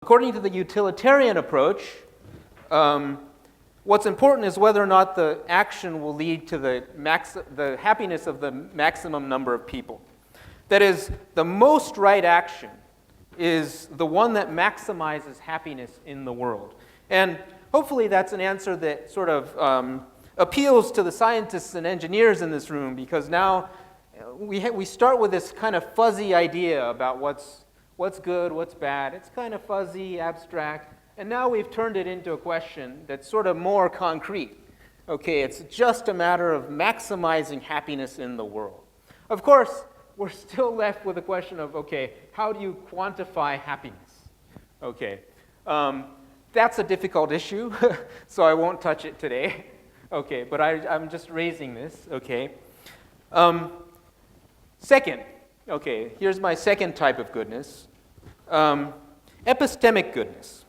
According to the utilitarian approach, what's important is whether or not the action will lead to the happiness of the maximum number of people. That is, the most right action is the one that maximizes happiness in the world. And hopefully that's an answer that sort of appeals to the scientists and engineers in this room, because now we start with this kind of fuzzy idea about what's good, what's bad. It's kind of fuzzy, abstract. And now we've turned it into a question that's sort of more concrete. Okay, it's just a matter of maximizing happiness in the world. Of course, we're still left with the question of, okay, how do you quantify happiness? Okay, that's a difficult issue, so I won't touch it today. Okay, but I'm just raising this, okay. Second, okay, here's my second type of goodness. Epistemic goodness.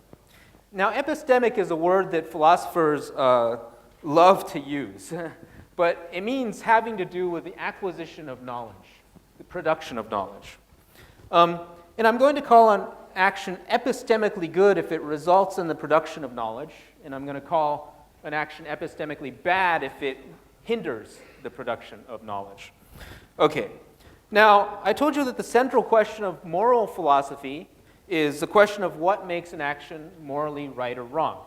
Now, epistemic is a word that philosophers love to use, but it means having to do with the acquisition of knowledge, the production of knowledge. And I'm going to call an action epistemically good if it results in the production of knowledge, and I'm going to call an action epistemically bad if it hinders the production of knowledge. Okay, now I told you that the central question of moral philosophy is the question of what makes an action morally right or wrong.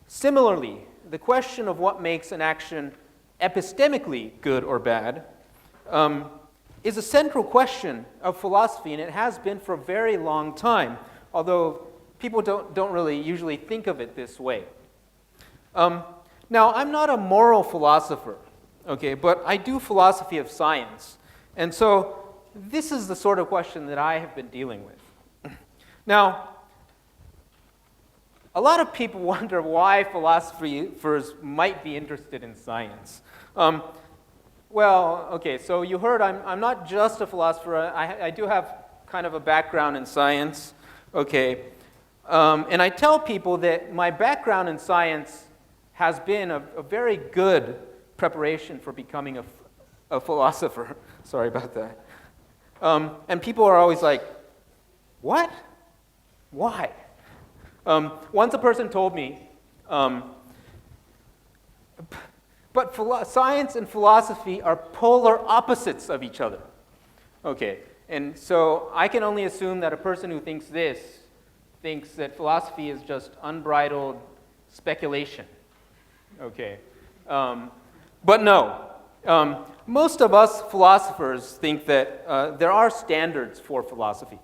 Similarly, the question of what makes an action epistemically good or bad is a central question of philosophy, and it has been for a very long time, although people don't really usually think of it this way. Now, I'm not a moral philosopher, okay, but I do philosophy of science, and so this is the sort of question that I have been dealing with. Now, a lot of people wonder why philosophers might be interested in science. Well, okay, so you heard I'm not just a philosopher. I do have kind of a background in science, okay. And I tell people that my background in science has been a very good preparation for becoming a philosopher. Sorry about that. And people are always like, what? Why? Once a person told me, but science and philosophy are polar opposites of each other. Okay, and so I can only assume that a person who thinks this thinks that philosophy is just unbridled speculation. Okay, but no. Most of us philosophers think that there are standards for philosophy.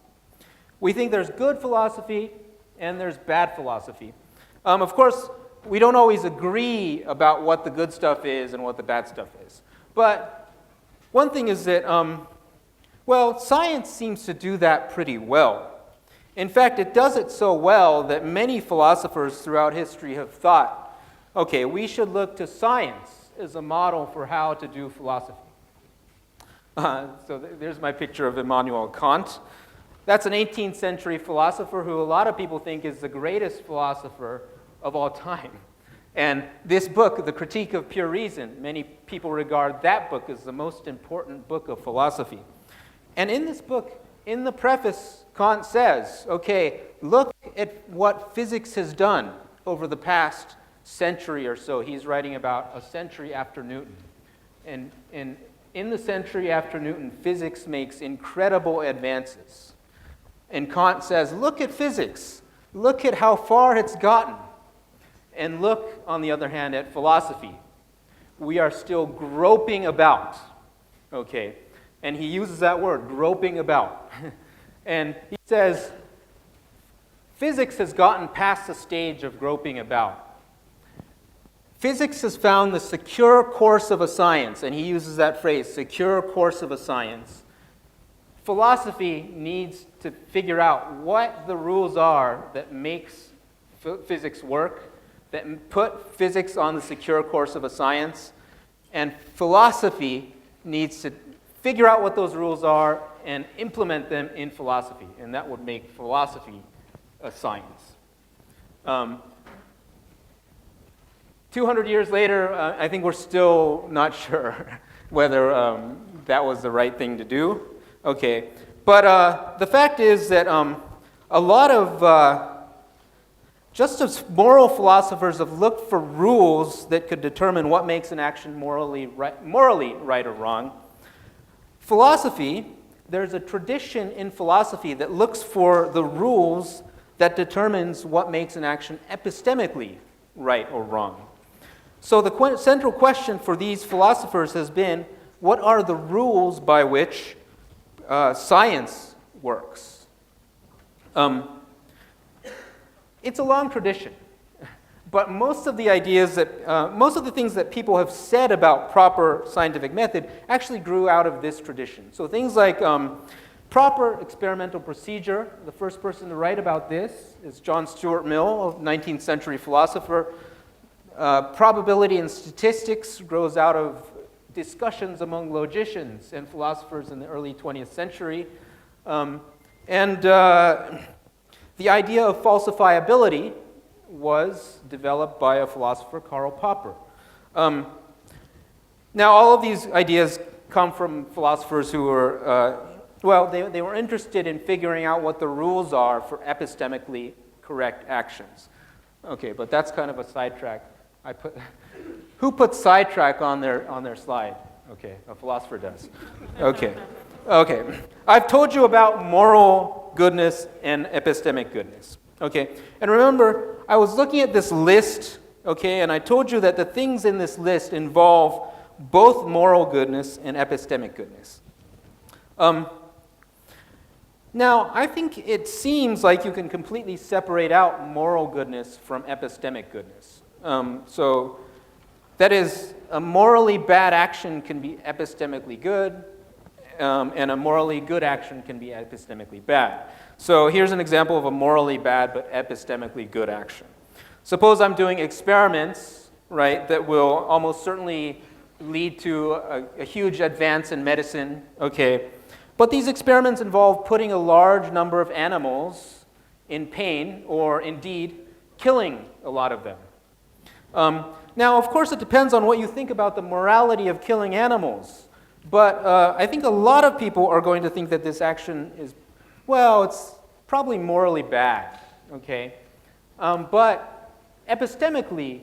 We think there's good philosophy and there's bad philosophy. Of course, we don't always agree about what the good stuff is and what the bad stuff is. But one thing is that, well, science seems to do that pretty well. In fact, it does it so well that many philosophers throughout history have thought, okay, we should look to science as a model for how to do philosophy. So there's my picture of Immanuel Kant. That's an 18th century philosopher who a lot of people think is the greatest philosopher of all time. And this book, The Critique of Pure Reason, many people regard that book as the most important book of philosophy. And in this book, in the preface, Kant says, okay, look at what physics has done over the past century or so. He's writing about a century after Newton. And in the century after Newton, physics makes incredible advances. And Kant says, look at physics. Look at how far it's gotten. And look, on the other hand, at philosophy. We are still groping about. Okay, and he uses that word, groping about. And he says, physics has gotten past the stage of groping about. Physics has found the secure course of a science, and he uses that phrase, secure course of a science. Philosophy needs to figure out what the rules are that makes physics work, that put physics on the secure course of a science, and philosophy needs to figure out what those rules are and implement them in philosophy, and that would make philosophy a science. 200 years later, I think we're still not sure whether that was the right thing to do. Okay, but the fact is that a lot of just as moral philosophers have looked for rules that could determine what makes an action morally right or wrong, philosophy, there's a tradition in philosophy that looks for the rules that determines what makes an action epistemically right or wrong. So the central question for these philosophers has been, what are the rules by which science works? It's a long tradition, but most of the ideas most of the things that people have said about proper scientific method actually grew out of this tradition. So things like proper experimental procedure. The first person to write about this is John Stuart Mill, a 19th century philosopher. Probability and statistics grows out of discussions among logicians and philosophers in the early 20th century. The idea of falsifiability was developed by a philosopher, Karl Popper. Now, all of these ideas come from philosophers who were, they were interested in figuring out what the rules are for epistemically correct actions. Okay, but that's kind of a sidetrack. Who put sidetrack on their slide? Okay, a philosopher does. Okay. I've told you about moral goodness and epistemic goodness. Okay, and remember, I was looking at this list, okay, and I told you that the things in this list involve both moral goodness and epistemic goodness. Now, I think it seems like you can completely separate out moral goodness from epistemic goodness. So, that is, a morally bad action can be epistemically good, and a morally good action can be epistemically bad. So here's an example of a morally bad but epistemically good action. Suppose I'm doing experiments, right, that will almost certainly lead to a huge advance in medicine, okay? But these experiments involve putting a large number of animals in pain, or indeed killing a lot of them. Now, of course, it depends on what you think about the morality of killing animals. But I think a lot of people are going to think that this action is, well, it's probably morally bad, okay? But epistemically,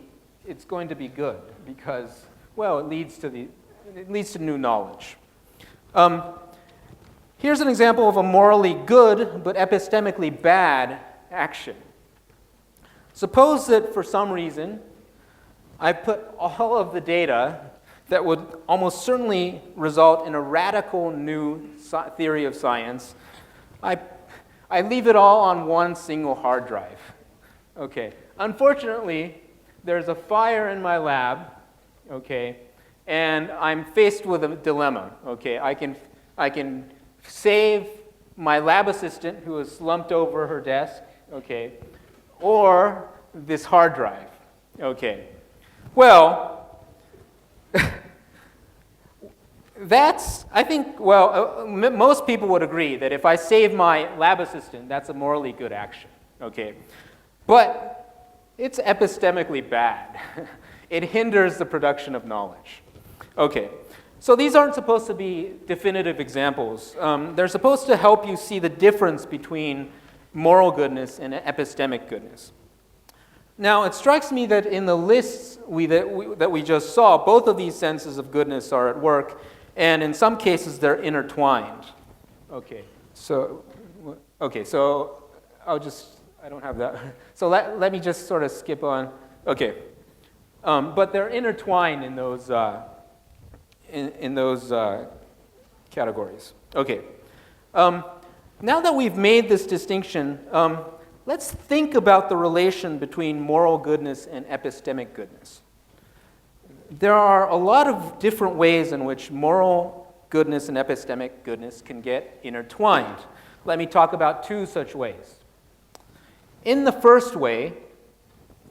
it's going to be good because, well, it leads to new knowledge. Here's an example of a morally good but epistemically bad action. Suppose that for some reason, I put all of the data that would almost certainly result in a radical new theory of science. I leave it all on one single hard drive. Okay. Unfortunately, there's a fire in my lab, okay, and I'm faced with a dilemma. Okay, I can save my lab assistant who is slumped over her desk, okay, or this hard drive. Okay. Well, I think, most people would agree that if I save my lab assistant, that's a morally good action, okay? But it's epistemically bad. It hinders the production of knowledge. Okay, so these aren't supposed to be definitive examples. They're supposed to help you see the difference between moral goodness and epistemic goodness. Now, it strikes me that in the lists that we just saw, both of these senses of goodness are at work, and in some cases they're intertwined. Okay, so I don't have that. So let me just sort of skip on. Okay, but they're intertwined in those categories. Okay, now that we've made this distinction, let's think about the relation between moral goodness and epistemic goodness. There are a lot of different ways in which moral goodness and epistemic goodness can get intertwined. Let me talk about two such ways. In the first way,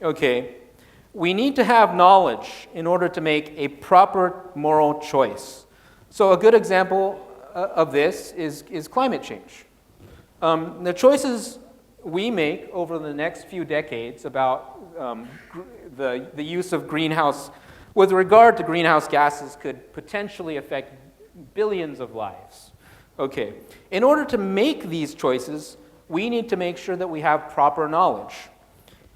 okay, we need to have knowledge in order to make a proper moral choice. So a good example of this is climate change. The choices we make over the next few decades about the use of greenhouse, with regard to greenhouse gases, could potentially affect billions of lives. Okay, in order to make these choices, we need to make sure that we have proper knowledge.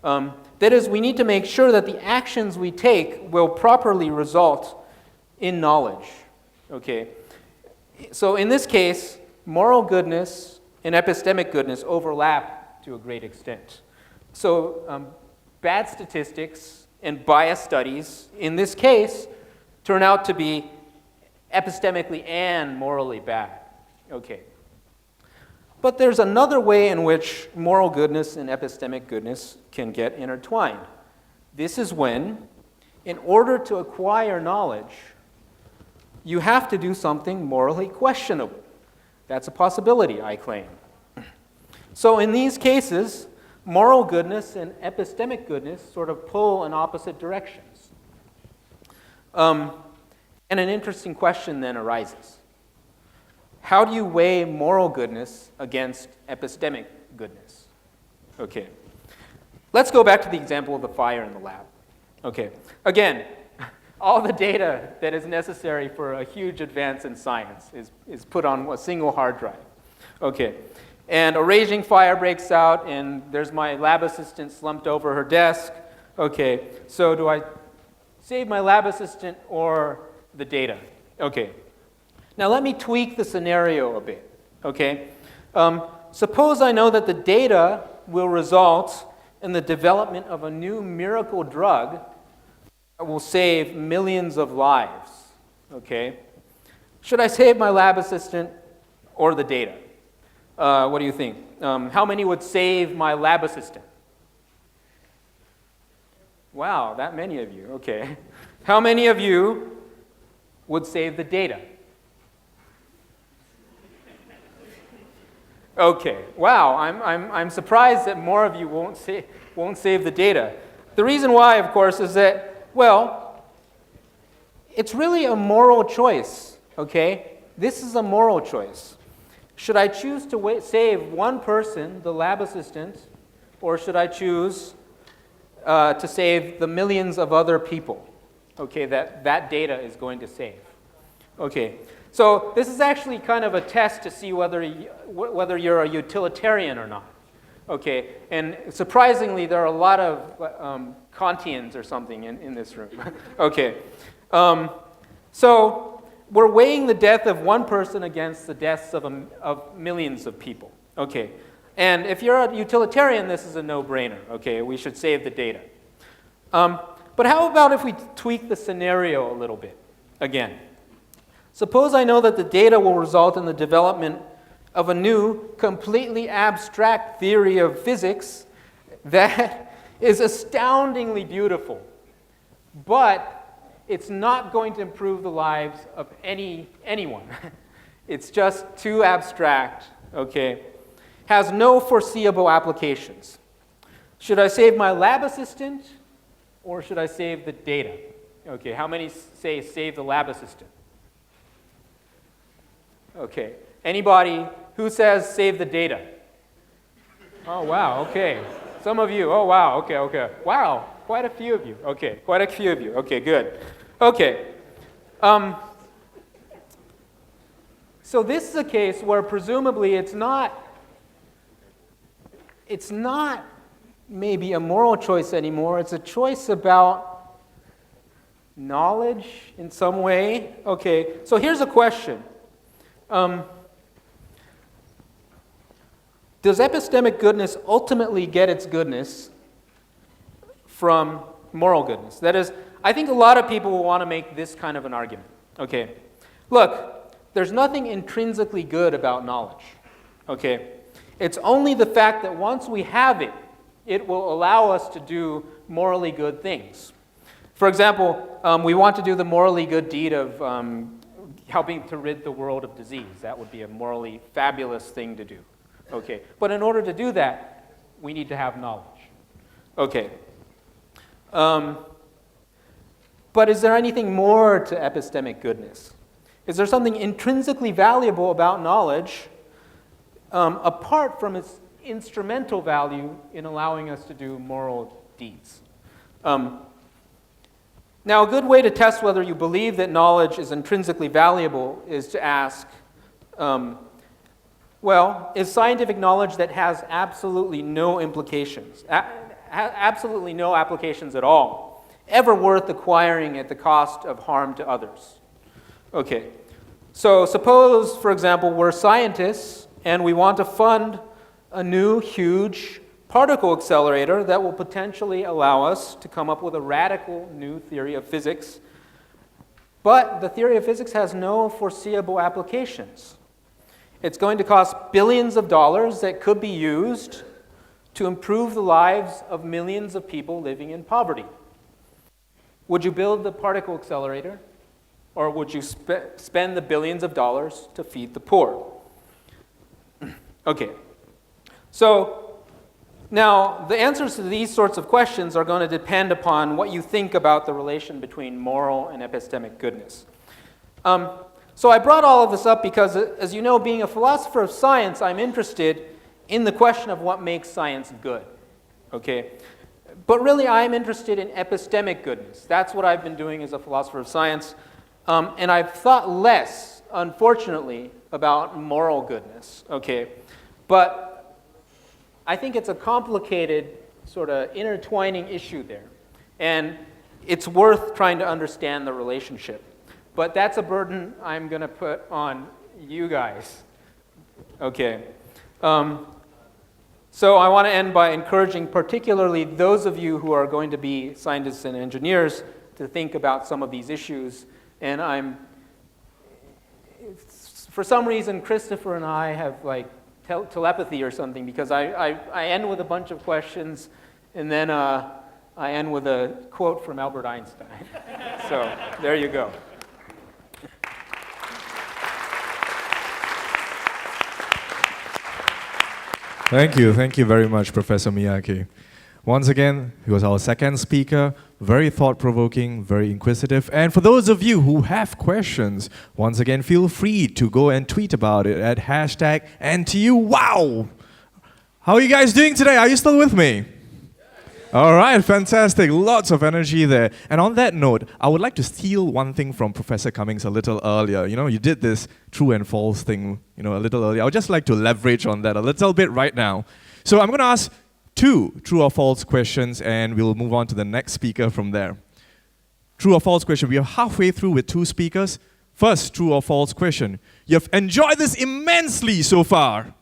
That is, we need to make sure that the actions we take will properly result in knowledge. Okay? So in this case, moral goodness and epistemic goodness overlap to a great extent. So bad statistics and biased studies, in this case, turn out to be epistemically and morally bad. Okay. But there's another way in which moral goodness and epistemic goodness can get intertwined. This is when, in order to acquire knowledge, you have to do something morally questionable. That's a possibility, I claim. So in these cases, moral goodness and epistemic goodness sort of pull in opposite directions. And an interesting question then arises. How do you weigh moral goodness against epistemic goodness? Okay. Let's go back to the example of the fire in the lab. Okay. Again, all the data that is necessary for a huge advance in science is put on a single hard drive. Okay. And a raging fire breaks out, and there's my lab assistant slumped over her desk. Okay. So do I save my lab assistant or the data? Okay. Now let me tweak the scenario a bit, okay? Suppose I know that the data will result in the development of a new miracle drug that will save millions of lives, okay? Should I save my lab assistant or the data? What do you think? How many would save my lab assistant? Wow, that many of you, okay. How many of you would save the data? Okay. Wow. I'm surprised that more of you won't save the data. The reason why, of course, is that, well, it's really a moral choice. Okay. This is a moral choice. Should I choose to save one person, the lab assistant, or should I choose to save the millions of other people? Okay, that data is going to save. Okay. So this is actually kind of a test to see whether you're a utilitarian or not. Okay, and surprisingly, there are a lot of Kantians or something in this room. Okay, so we're weighing the death of one person against the deaths of millions of people. Okay, and if you're a utilitarian, this is a no-brainer. Okay, we should save the data. But how about if we tweak the scenario a little bit again? Suppose I know that the data will result in the development of a new, completely abstract theory of physics that is astoundingly beautiful, but it's not going to improve the lives of anyone. It's just too abstract, okay? Has no foreseeable applications. Should I save my lab assistant or should I save the data? Okay, how many say save the lab assistant? Okay. Anybody who says save the data? Oh, wow, okay. Some of you, oh, wow, okay. Wow, quite a few of you. Okay, quite a few of you. Okay, good. Okay. So this is a case where presumably it's not maybe a moral choice anymore. It's a choice about knowledge in some way. Okay, so here's a question. Does epistemic goodness ultimately get its goodness from moral goodness? That is, I think a lot of people will want to make this kind of an argument. Okay, look, there's nothing intrinsically good about knowledge. Okay, it's only the fact that once we have it, it will allow us to do morally good things. For example, we want to do the morally good deed of helping to rid the world of disease. That would be a morally fabulous thing to do. Okay, but in order to do that, we need to have knowledge. Okay. But is there anything more to epistemic goodness? Is there something intrinsically valuable about knowledge apart from its instrumental value in allowing us to do moral deeds? Now, a good way to test whether you believe that knowledge is intrinsically valuable is to ask, Well, is scientific knowledge that has absolutely no implications, absolutely no applications at all, ever worth acquiring at the cost of harm to others? Okay, so suppose, for example, we're scientists and we want to fund a new huge particle accelerator that will potentially allow us to come up with a radical new theory of physics, but the theory of physics has no foreseeable applications. It's going to cost billions of dollars that could be used to improve the lives of millions of people living in poverty. Would you build the particle accelerator, or would you spend the billions of dollars to feed the poor? Okay, so now the answers to these sorts of questions are going to depend upon what you think about the relation between moral and epistemic goodness. So I brought all of this up because, as you know, being a philosopher of science, I'm interested in the question of what makes science good. Okay? But really, I'm interested in epistemic goodness. That's what I've been doing as a philosopher of science. And I've thought less, unfortunately, about moral goodness. Okay? But I think it's a complicated, sort of intertwining issue there. And it's worth trying to understand the relationship. But that's a burden I'm going to put on you guys. Okay. So I want to end by encouraging particularly those of you who are going to be scientists and engineers to think about some of these issues. And for some reason, Christopher and I have like telepathy or something, because I end with a bunch of questions, and then I end with a quote from Albert Einstein. So there you go. Thank you very much, Professor Miyake. Once again, he was our second speaker, very thought-provoking, very inquisitive. And for those of you who have questions, once again, feel free to go and tweet about it at #NTUWow. How are you guys doing today? Are you still with me? All right, fantastic. Lots of energy there. And on that note, I would like to steal one thing from Professor Cummings a little earlier. You know, you did this true and false thing, a little earlier. I would just like to leverage on that a little bit right now. So I'm going to ask 2 true or false questions, and we'll move on to the next speaker from there. True or false question. We are halfway through with 2 speakers. First, true or false question. You've enjoyed this immensely so far.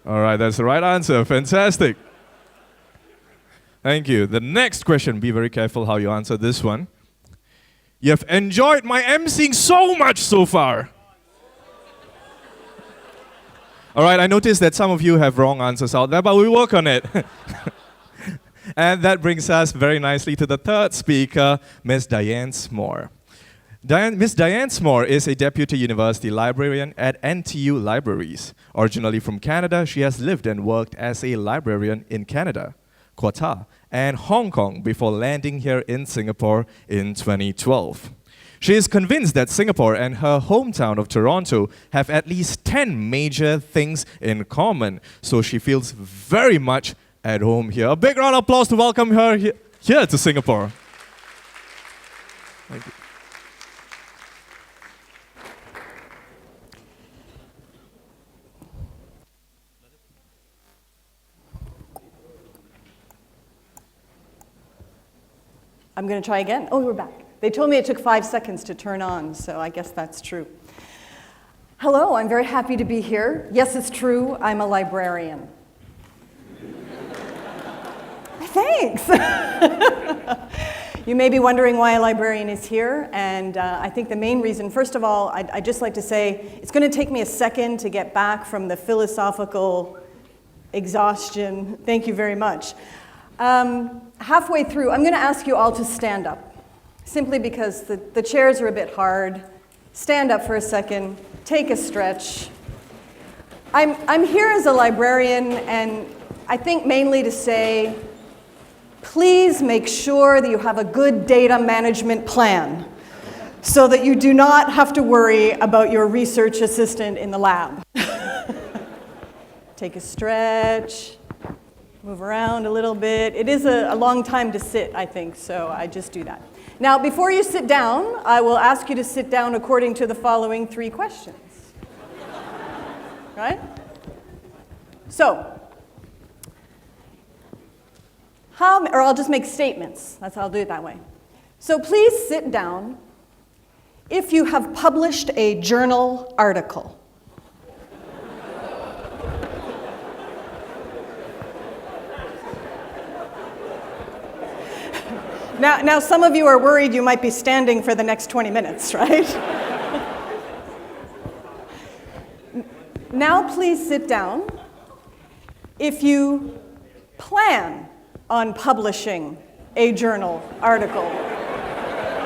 All right, that's the right answer. Fantastic. Thank you. The next question, be very careful how you answer this one. You've enjoyed my emceeing so much so far. All right, I noticed that some of you have wrong answers out there, but we'll work on it. And that brings us very nicely to the third speaker, Ms. Diane Smore. Ms. Diane Smore is a deputy university librarian at NTU Libraries. Originally from Canada, she has lived and worked as a librarian in Canada, Qatar, and Hong Kong before landing here in Singapore in 2012. She is convinced that Singapore and her hometown of Toronto have at least 10 major things in common, so she feels very much at home here. A big round of applause to welcome her here to Singapore. Thank you. I'm going to try again. Oh, we're back. They told me it took 5 seconds to turn on, so I guess that's true. Hello, I'm very happy to be here. Yes, it's true, I'm a librarian. Thanks. You may be wondering why a librarian is here, and I think the main reason, first of all, I'd just like to say it's going to take me a second to get back from the philosophical exhaustion. Thank you very much. Halfway through, I'm going to ask you all to stand up, simply because the chairs are a bit hard. Stand up for a second, take a stretch. I'm here as a librarian, and I think mainly to say, please make sure that you have a good data management plan so that you do not have to worry about your research assistant in the lab. Take a stretch. Move around a little bit. It is a long time to sit, I think, so I just do that. Now, before you sit down, I will ask you to sit down according to the following 3 questions. right? So, or I'll just make statements. I'll do it that way. So please sit down if you have published a journal article. Now, some of you are worried you might be standing for the next 20 minutes, right? Now, please sit down if you plan on publishing a journal article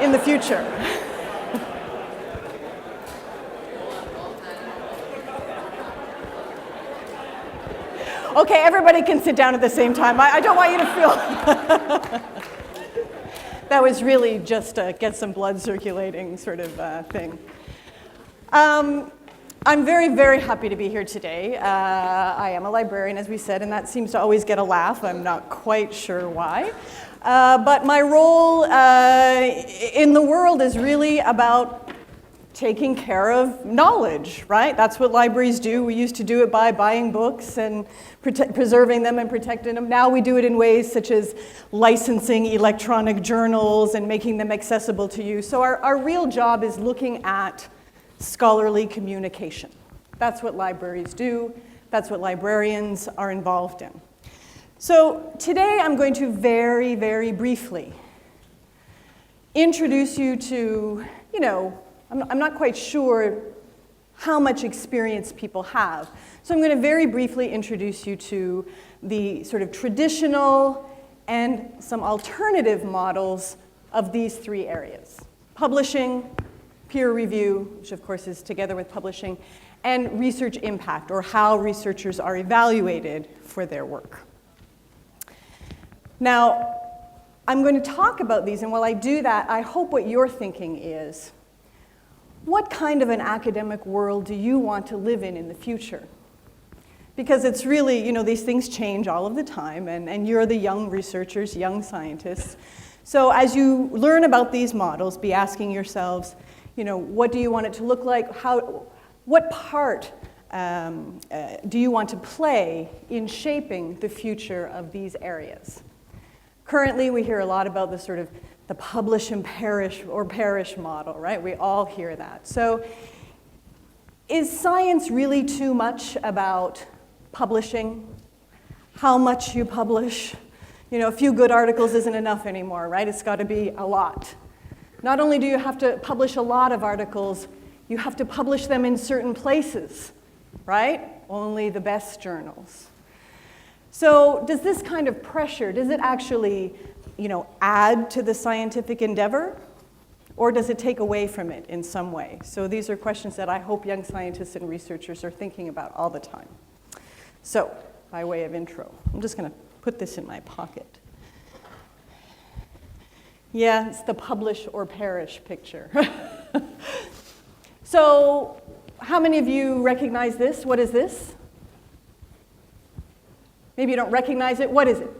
in the future. Okay, everybody can sit down at the same time. I don't want you to feel... That was really just a get some blood circulating sort of thing. I'm very, very happy to be here today. I am a librarian, as we said, and that seems to always get a laugh. I'm not quite sure why. But my role in the world is really about taking care of knowledge, right? That's what libraries do. We used to do it by buying books and preserving them and protecting them. Now we do it in ways such as licensing electronic journals and making them accessible to you. So our real job is looking at scholarly communication. That's what libraries do. That's what librarians are involved in. So today I'm going to very, very briefly introduce you to, I'm not quite sure how much experience people have. So I'm going to very briefly introduce you to the sort of traditional and some alternative models of these three areas: publishing, peer review, which of course is together with publishing, and research impact, or how researchers are evaluated for their work. Now, I'm going to talk about these, and while I do that, I hope what you're thinking is, what kind of an academic world do you want to live in the future? Because it's really, these things change all of the time, and you're the young researchers, young scientists. So as you learn about these models, be asking yourselves, what do you want it to look like? What part do you want to play in shaping the future of these areas? Currently, we hear a lot about the sort of the publish and perish or perish model, right? We all hear that. So is science really too much about publishing? How much you publish? A few good articles isn't enough anymore, right? It's got to be a lot. Not only do you have to publish a lot of articles, you have to publish them in certain places, right? Only the best journals. So does this kind of pressure, does it actually add to the scientific endeavor, or does it take away from it in some way? So these are questions that I hope young scientists and researchers are thinking about all the time. So, by way of intro, I'm just going to put this in my pocket. Yeah, it's the publish or perish picture. So, how many of you recognize this? What is this? Maybe you don't recognize it. What is it?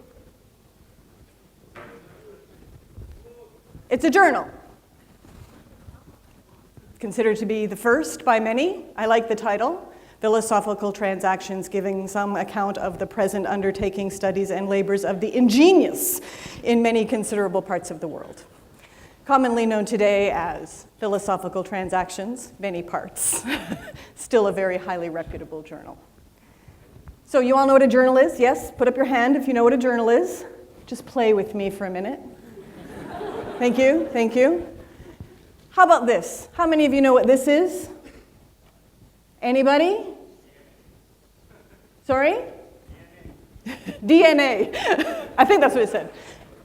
It's a journal. Considered to be the first by many. I like the title. Philosophical Transactions, giving some account of the present undertaking, studies, and labors of the ingenious in many considerable parts of the world. Commonly known today as Philosophical Transactions, many parts. Still a very highly reputable journal. So you all know what a journal is? Yes? Put up your hand if you know what a journal is. Just play with me for a minute. Thank you, thank you. How about this? How many of you know what this is? Anybody? Sorry? DNA. I think that's what it said.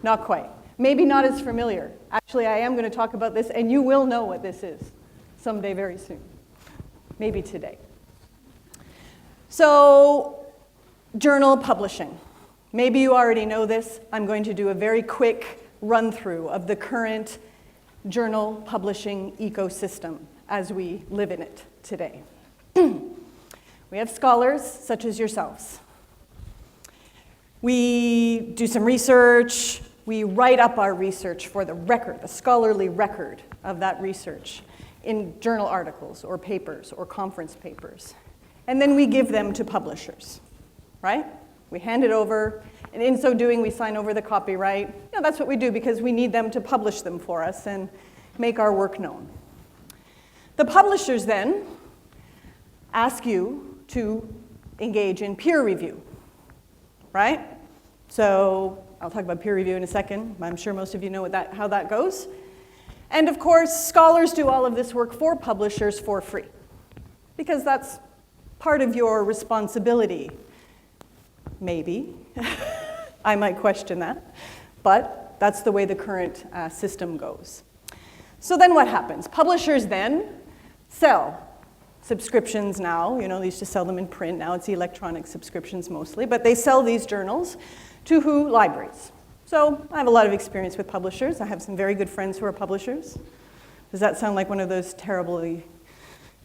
Not quite. Maybe not as familiar. Actually, I am going to talk about this, and you will know what this is someday very soon. Maybe today. So, journal publishing. Maybe you already know this. I'm going to do a very quick run-through of the current journal publishing ecosystem as we live in it today. We have scholars such as yourselves. We do some research. We write up our research for the record, the scholarly record of that research in journal articles or papers or conference papers. and then we give them to publishers, right? We hand it over, and in so doing, we sign over the copyright. You know, that's what we do because we need them to publish them for us and make our work known. The publishers then ask you to engage in peer review, right? So I'll talk about peer review in a second. I'm sure most of you know how that goes. And of course, scholars do all of this work for publishers for free, because that's part of your responsibility. Maybe. I might question that. But that's the way the current system goes. So then what happens? Publishers then sell subscriptions now. You know, they used to sell them in print. Now it's electronic subscriptions mostly. But they sell these journals to who? Libraries. So I have a lot of experience with publishers. I have some very good friends who are publishers. Does that sound like one of those terribly,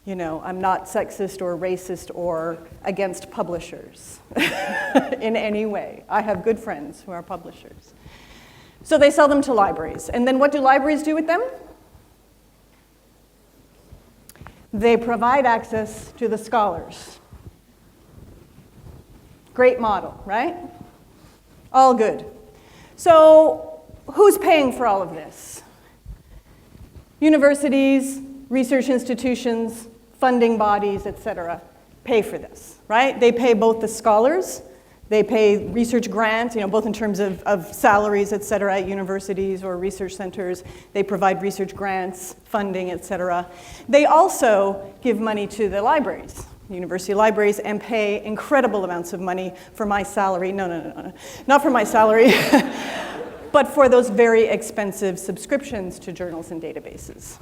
you know, I'm not sexist or racist or against publishers in any way? I have good friends who are publishers. So they sell them to libraries. And then what do libraries do with them? They provide access to the scholars. Great model, right? All good. So who's paying for all of this? Universities, research institutions, funding bodies, etc., pay for this, right? They pay both the scholars, they pay research grants, you know, both in terms of salaries, etc., at universities or research centers. They provide research grants, funding, etc. They also give money to the libraries, university libraries, and pay incredible amounts of money for my salary. No, not for my salary, but for those very expensive subscriptions to journals and databases.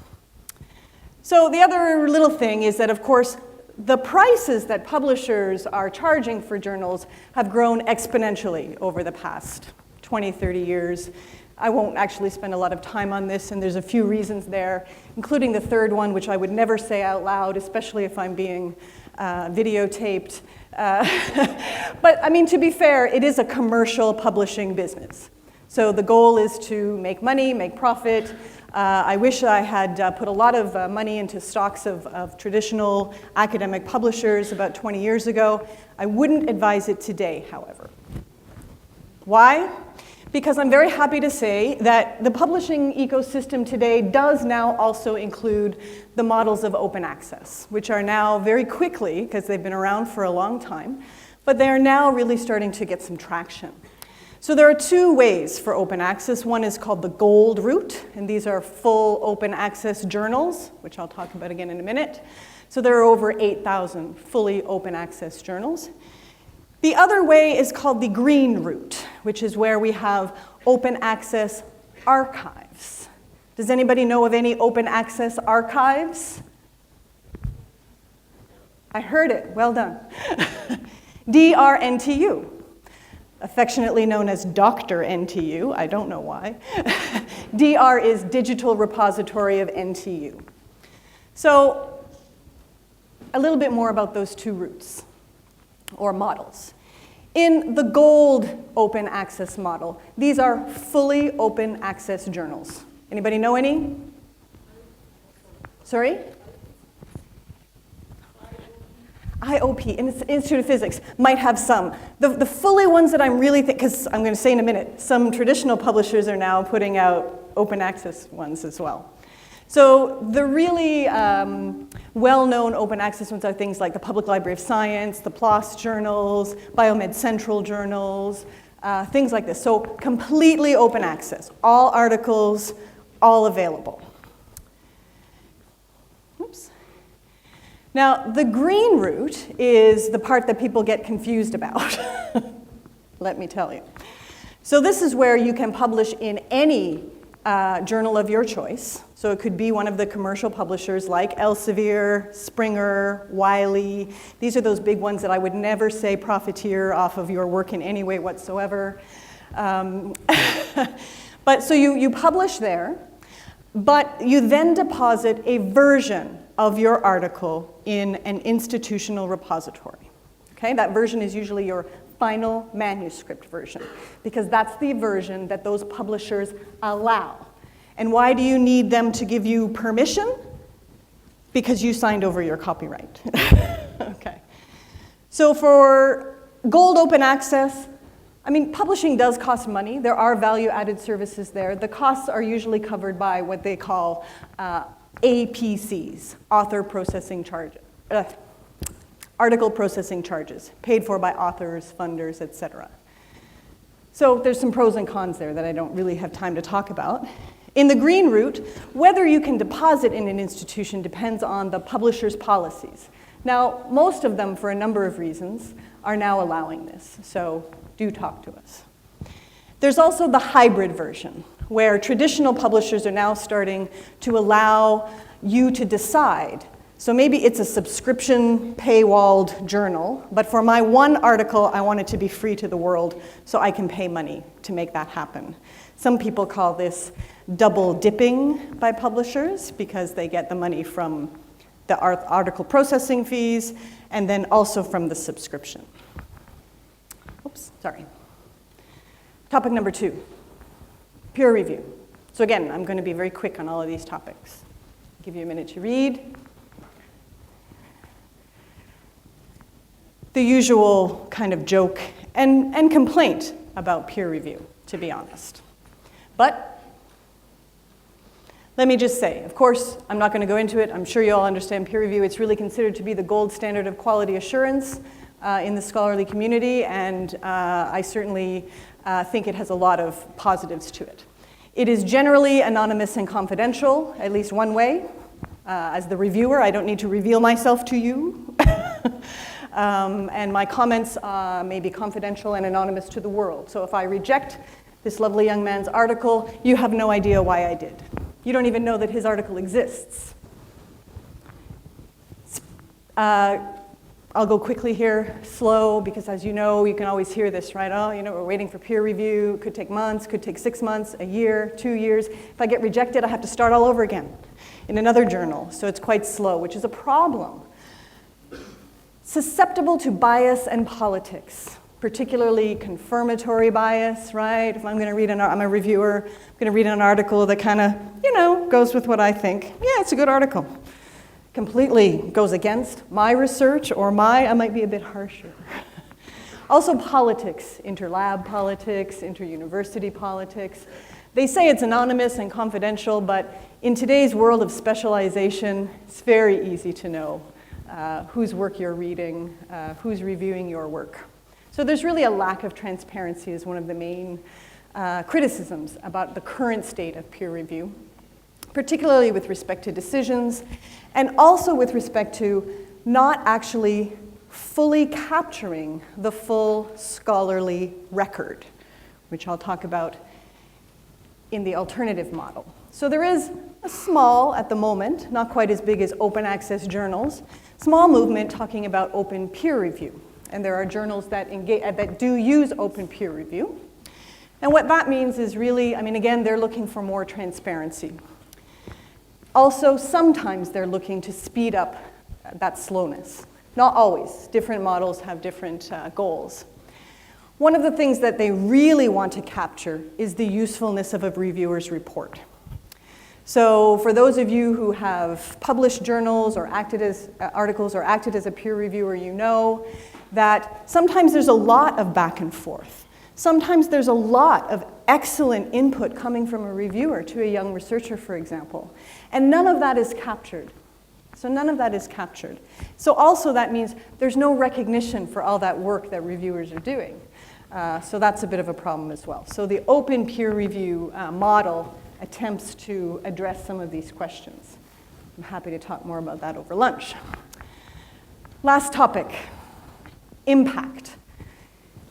So the other little thing is that, of course, the prices that publishers are charging for journals have grown exponentially over the past 20, 30 years. I won't actually spend a lot of time on this, and there's a few reasons there, including the third one, which I would never say out loud, especially if I'm being videotaped. But I mean, to be fair, it is a commercial publishing business. So the goal is to make money, make profit. I wish I had put a lot of money into stocks of traditional academic publishers about 20 years ago. I wouldn't advise it today, however. Why? Because I'm very happy to say that the publishing ecosystem today does now also include the models of open access, which are now very quickly, because they've been around for a long time, but they are now really starting to get some traction. So there are two ways for open access. One is called the gold route, and these are full open access journals, which I'll talk about again in a minute. So there are over 8,000 fully open access journals. The other way is called the green route, which is where we have open access archives. Does anybody know of any open access archives? I heard it, well done. DRNTU. Affectionately known as Dr. NTU, I don't know why. DR is Digital Repository of NTU. So a little bit more about those two routes or models. In the gold open access model, these are fully open access journals. Anybody know any? Sorry? IOP, Institute of Physics, might have some. The fully ones that I'm really because I'm going to say in a minute, some traditional publishers are now putting out open access ones as well. So the really well-known open access ones are things like the Public Library of Science, the PLOS journals, Biomed Central journals, things like this. So completely open access, all articles, all available. Oops. Now, the green route is the part that people get confused about, let me tell you. So this is where you can publish in any journal of your choice. So it could be one of the commercial publishers like Elsevier, Springer, Wiley. These are those big ones that I would never say profiteer off of your work in any way whatsoever. But so you publish there, but you then deposit a version of your article in an institutional repository. Okay, that version is usually your final manuscript version, because that's the version that those publishers allow. And why do you need them to give you permission? Because you signed over your copyright. Okay. So for gold open access, I mean, publishing does cost money. There are value-added services there. The costs are usually covered by what they call APCs, article processing charges, paid for by authors, funders, etc. So there's some pros and cons there that I don't really have time to talk about. In the green route, whether you can deposit in an institution depends on the publisher's policies. Now, most of them, for a number of reasons, are now allowing this, so do talk to us. There's also the hybrid version, where traditional publishers are now starting to allow you to decide. So maybe it's a subscription paywalled journal, but for my one article, I want it to be free to the world, so I can pay money to make that happen. Some people call this double dipping by publishers because they get the money from the article processing fees and then also from the subscription. Oops, sorry. Topic number 2, peer review. So again, I'm going to be very quick on all of these topics. I'll give you a minute to read. The usual kind of joke and complaint about peer review, to be honest. But let me just say, of course, I'm not going to go into it. I'm sure you all understand peer review. It's really considered to be the gold standard of quality assurance in the scholarly community, and I certainly think it has a lot of positives to it. It is generally anonymous and confidential, at least one way. As the reviewer, I don't need to reveal myself to you. And my comments may be confidential and anonymous to the world. So if I reject this lovely young man's article, you have no idea why I did. You don't even know that his article exists. I'll go quickly here, slow, because as you know, you can always hear this, right? Oh, you know, we're waiting for peer review. It could take months, could take 6 months, a year, 2 years. If I get rejected, I have to start all over again in another journal. So it's quite slow, which is a problem. Susceptible to bias and politics, particularly confirmatory bias, right? If I'm going to read I'm a reviewer, I'm going to read an article that kind of, goes with what I think. Yeah, it's a good article. Completely goes against my research or I might be a bit harsher. Also politics, interlab politics, inter-university politics. They say it's anonymous and confidential, but in today's world of specialization, it's very easy to know whose work you're reading, who's reviewing your work. So there's really a lack of transparency as one of the main criticisms about the current state of peer review, particularly with respect to decisions, and also with respect to not actually fully capturing the full scholarly record, which I'll talk about in the alternative model. So there is a small, at the moment, not quite as big as open access journals, small movement talking about open peer review. And there are journals that do use open peer review. And what that means is really, again, they're looking for more transparency. Also, sometimes they're looking to speed up that slowness. Not always. Different models have different goals. One of the things that they really want to capture is the usefulness of a reviewer's report. So for those of you who have published journals or acted as articles or acted as a peer reviewer, you know that sometimes there's a lot of back and forth. Sometimes there's a lot of excellent input coming from a reviewer to a young researcher, for example. And none of that is captured. So none of that is captured. So also that means there's no recognition for all that work that reviewers are doing. So that's a bit of a problem as well. So the open peer review model attempts to address some of these questions. I'm happy to talk more about that over lunch. Last topic, impact.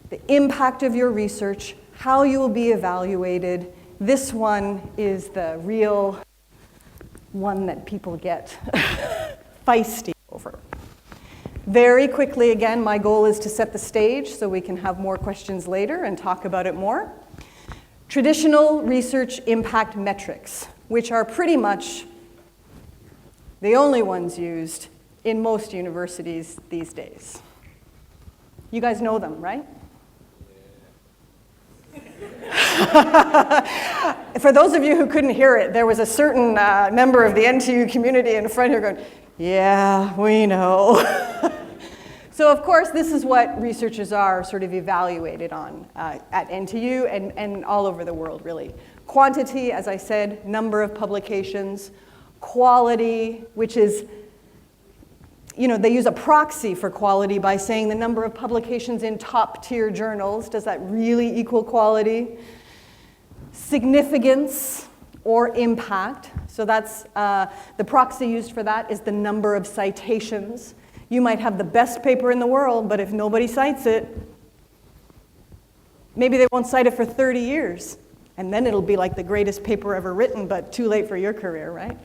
The impact of your research, how you will be evaluated. This one is the real one that people get feisty over. Very quickly, again, my goal is to set the stage so we can have more questions later and talk about it more. Traditional research impact metrics, which are pretty much the only ones used in most universities these days. You guys know them, right? For those of you who couldn't hear it, there was a certain member of the NTU community in front here going, yeah, we know. So of course, this is what researchers are sort of evaluated on at NTU and all over the world, really. Quantity, as I said, number of publications. Quality, which is, they use a proxy for quality by saying the number of publications in top-tier journals. Does that really equal quality? Significance or impact. So that's the proxy used for that is the number of citations. You might have the best paper in the world, but if nobody cites it, maybe they won't cite it for 30 years. And then it'll be like the greatest paper ever written, but too late for your career, right?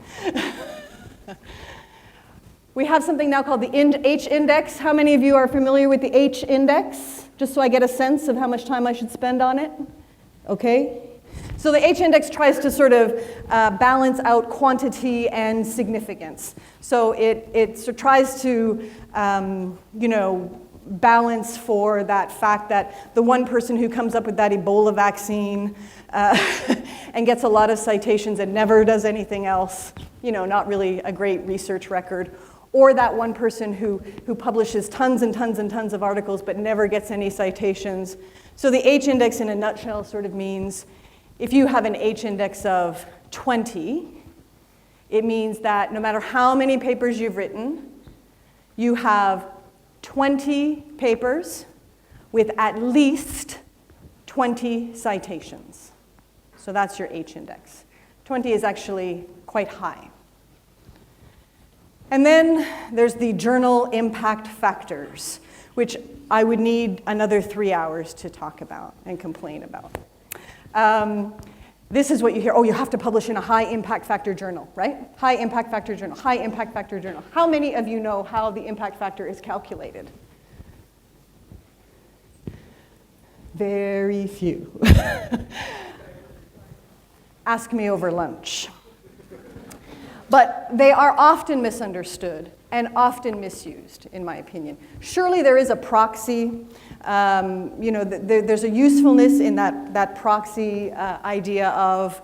We have something now called the H-index. How many of you are familiar with the H-index? Just so I get a sense of how much time I should spend on it. Okay? So the H-index tries to sort of balance out quantity and significance. So it tries to, balance for that fact that the one person who comes up with that Ebola vaccine and gets a lot of citations and never does anything else, not really a great research record, or that one person who publishes tons and tons and tons of articles but never gets any citations. So the H-index in a nutshell sort of means if you have an H-index of 20, it means that no matter how many papers you've written, you have 20 papers with at least 20 citations. So that's your H-index. 20 is actually quite high. And then there's the journal impact factors, which I would need another 3 hours to talk about and complain about. This is what you hear. Oh, you have to publish in a high impact factor journal, right? High impact factor journal, high impact factor journal. How many of you know how the impact factor is calculated? Very few. Ask me over lunch. But they are often misunderstood and often misused, in my opinion. Surely there is a proxy. There's a usefulness in that proxy idea of,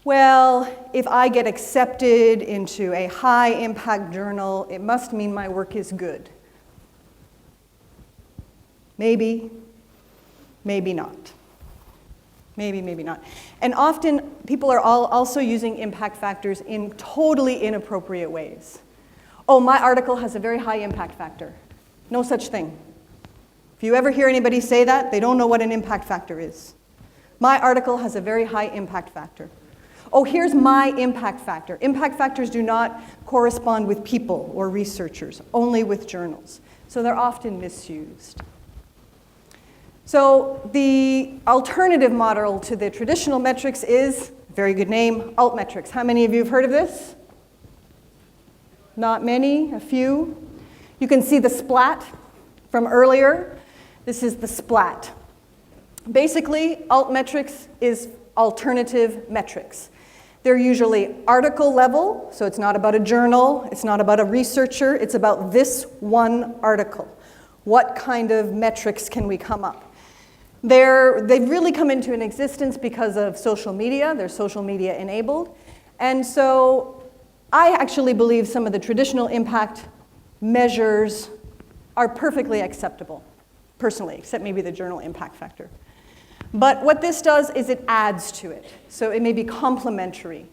well, if I get accepted into a high impact journal, it must mean my work is good. Maybe, maybe not. Maybe, maybe not. And often people are also using impact factors in totally inappropriate ways. Oh, my article has a very high impact factor. No such thing. If you ever hear anybody say that, they don't know what an impact factor is. My article has a very high impact factor. Oh, here's my impact factor. Impact factors do not correspond with people or researchers, only with journals. So they're often misused. So the alternative model to the traditional metrics is, very good name, altmetrics. How many of you have heard of this? Not many, a few. You can see the splat from earlier. This is the splat. Basically, altmetrics is alternative metrics. They're usually article level, so it's not about a journal, it's not about a researcher, it's about this one article. What kind of metrics can we come up? They've really come into an existence because of social media. They're social media enabled. And so I actually believe some of the traditional impact measures are perfectly acceptable, personally, except maybe the journal impact factor. But what this does is it adds to it. So it may be complementary.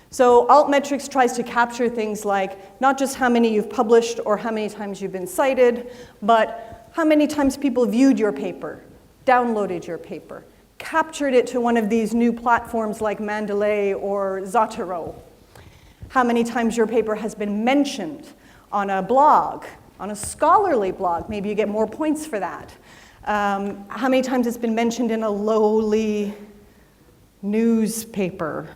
So altmetrics tries to capture things like not just how many you've published or how many times you've been cited, but how many times people viewed your paper, downloaded your paper, captured it to one of these new platforms like Mendeley or Zotero. How many times your paper has been mentioned on a blog, on a scholarly blog. Maybe you get more points for that. How many times it's been mentioned in a lowly newspaper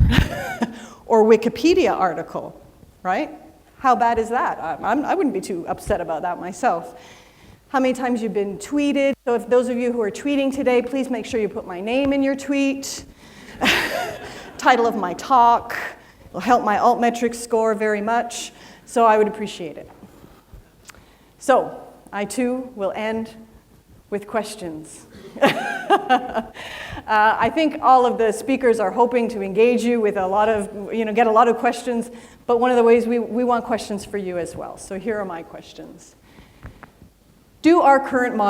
or Wikipedia article, right? How bad is that? I wouldn't be too upset about that myself. How many times you've been tweeted. So if those of you who are tweeting today, please make sure you put my name in your tweet. Title of my talk. It'll help my altmetrics score very much. So I would appreciate it. So I too will end with questions. I think all of the speakers are hoping to engage you with a lot of, get a lot of questions, but one of the ways we want questions for you as well. So here are my questions. Do our current models